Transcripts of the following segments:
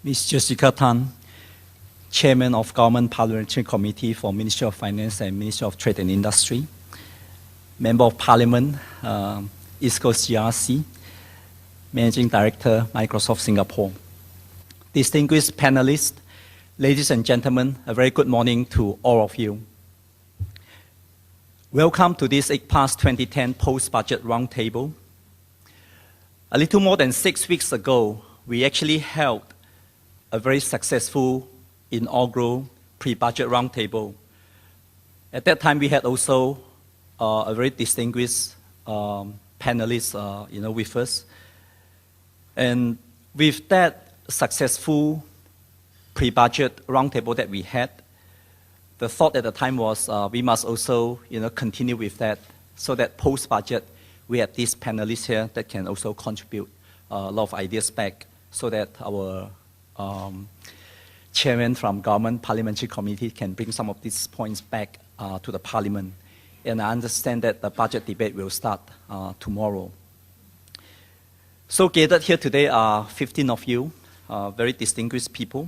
Ms. Jessica Tan, Chairman of Government Parliamentary Committee for Ministry of Finance and Ministry of Trade and Industry, Member of Parliament, East Coast GRC, Managing Director, Microsoft Singapore. Distinguished panelists, ladies and gentlemen, a very good morning to all of you. Welcome to this ICPAS 2010 Post-Budget Roundtable. A little more than 6 weeks ago, we actually held a very successful inaugural pre-budget roundtable. At that time, we had also a very distinguished panelist with us. And with that successful pre-budget roundtable that we had, the thought at the time was we must also continue with that so that post-budget we have these panelists here that can also contribute a lot of ideas back so that our chairman from Government Parliamentary Committee can bring some of these points back to the Parliament. And I understand that the budget debate will start tomorrow. So gathered here today are 15 of you, very distinguished people.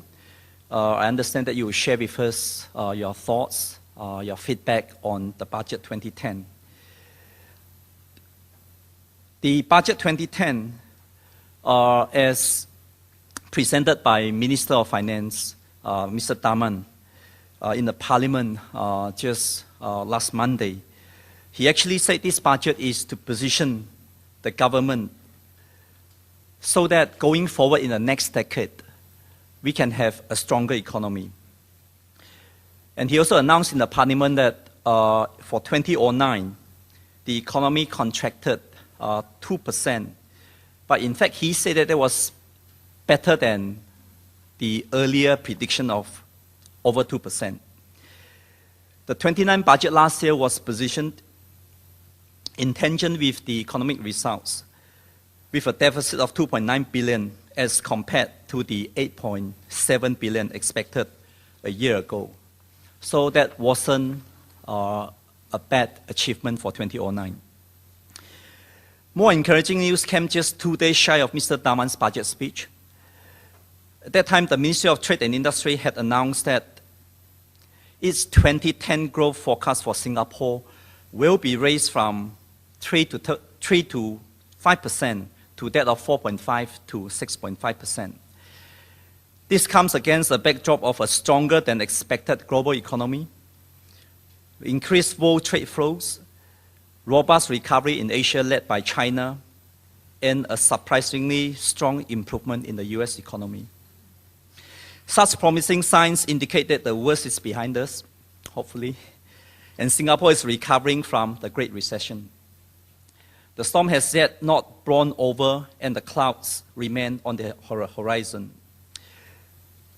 I understand that you will share with us your thoughts, your feedback on the budget 2010. The budget 2010, as presented by Minister of Finance, Mr. Tharman, in the Parliament just last Monday, he actually said this budget is to position the government so that going forward in the next decade, we can have a stronger economy. And he also announced in the Parliament that for 2009, the economy contracted 2%. But in fact, he said that it was better than the earlier prediction of over 2%. The 2009 budget last year was positioned in tension with the economic results, with a deficit of 2.9 billion as compared to the 8.7 billion expected a year ago. So that wasn't a bad achievement for 2009. More encouraging news came just 2 days shy of Mr. Tharman's budget speech. At that time, the Ministry of Trade and Industry had announced that its 2010 growth forecast for Singapore will be raised from 3 to 5% to that of 4.5 to 6.5%. This comes against a backdrop of a stronger than expected global economy, increased world trade flows, robust recovery in Asia led by China, and a surprisingly strong improvement in the US economy. Such promising signs indicate that the worst is behind us, hopefully, and Singapore is recovering from the Great Recession. The storm has yet not blown over and the clouds remain on the horizon.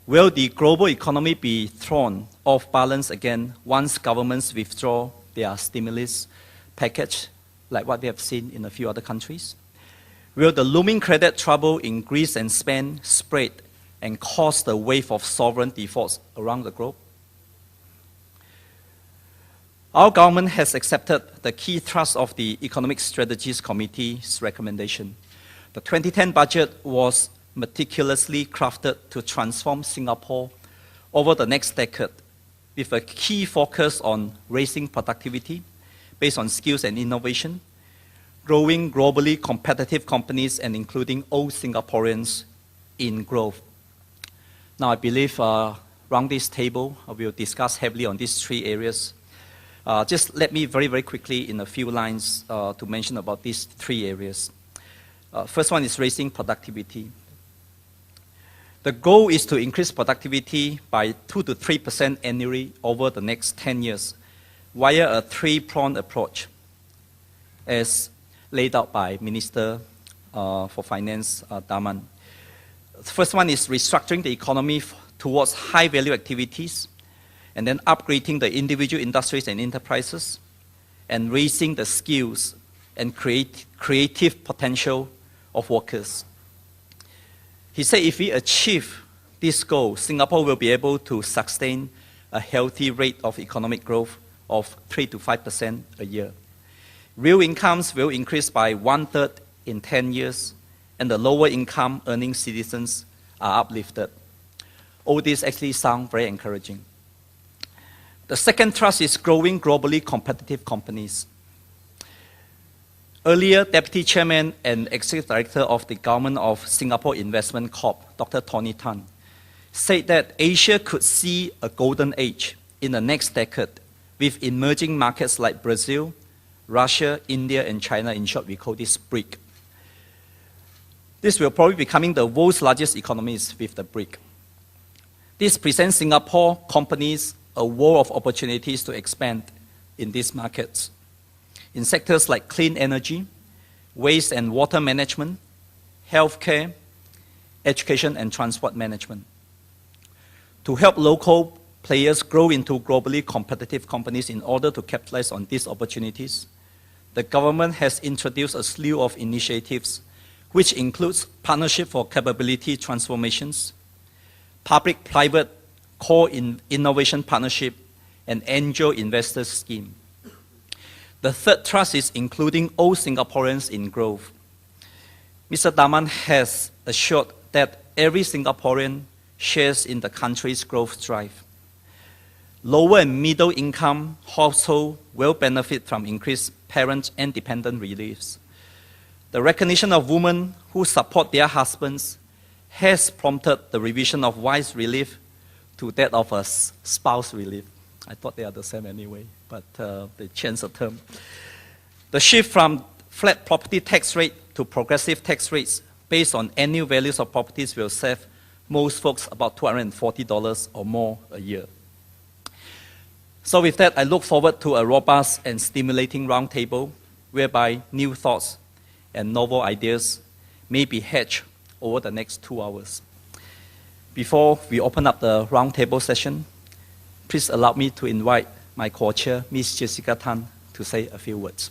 Will the global economy be thrown off balance again once governments withdraw their stimulus package, like what we have seen in a few other countries? Will the looming credit trouble in Greece and Spain spread and cause the wave of sovereign defaults around the globe? Our government has accepted the key thrust of the Economic Strategies Committee's recommendation. The 2010 budget was meticulously crafted to transform Singapore over the next decade with a key focus on raising productivity based on skills and innovation, growing globally competitive companies and including all Singaporeans in growth. Now I believe around this table we'll discuss heavily on these three areas. Just let me very, very quickly in a few lines to mention about these three areas. First one is raising productivity. The goal is to increase productivity by 2 to 3% annually over the next 10 years via a three-pronged approach as laid out by Minister for Finance, Tharman. The first one is restructuring the economy towards high-value activities, and then upgrading the individual industries and enterprises, and raising the skills and creative potential of workers. He said if we achieve this goal, Singapore will be able to sustain a healthy rate of economic growth of 3 to 5% a year. Real incomes will increase by 1/3 in 10 years, and the lower income earning citizens are uplifted All these actually sound very encouraging. The second thrust is growing globally competitive companies. Earlier, Deputy Chairman and Executive Director of the Government of Singapore Investment Corp, Dr. Tony Tan, said that Asia could see a golden age in the next decade with emerging markets like Brazil, Russia, India, and China. In short, we call this BRIC. This will probably be becoming the world's largest economies with the BRIC. This presents Singapore companies a world of opportunities to expand in these markets in sectors like clean energy, waste and water management, healthcare, education, and transport management. To help local players grow into globally competitive companies in order to capitalize on these opportunities, the government has introduced a slew of initiatives which includes partnership for capability transformations, public-private core innovation partnership, and angel investors scheme. The third thrust is including all Singaporeans in growth. Mr. Tharman has assured that every Singaporean shares in the country's growth drive. Lower and middle income households will benefit from increased parent and dependent reliefs. The recognition of women who support their husbands has prompted the revision of wife relief to that of a spouse relief. I thought they are the same anyway, but they changed the term. The shift from flat property tax rate to progressive tax rates based on annual values of properties will save most folks about $240 or more a year. So with that, I look forward to a robust and stimulating roundtable whereby new thoughts and novel ideas may be hatched over the next 2 hours. Before we open up the roundtable session, please allow me to invite my co-chair, Ms. Jessica Tan, to say a few words.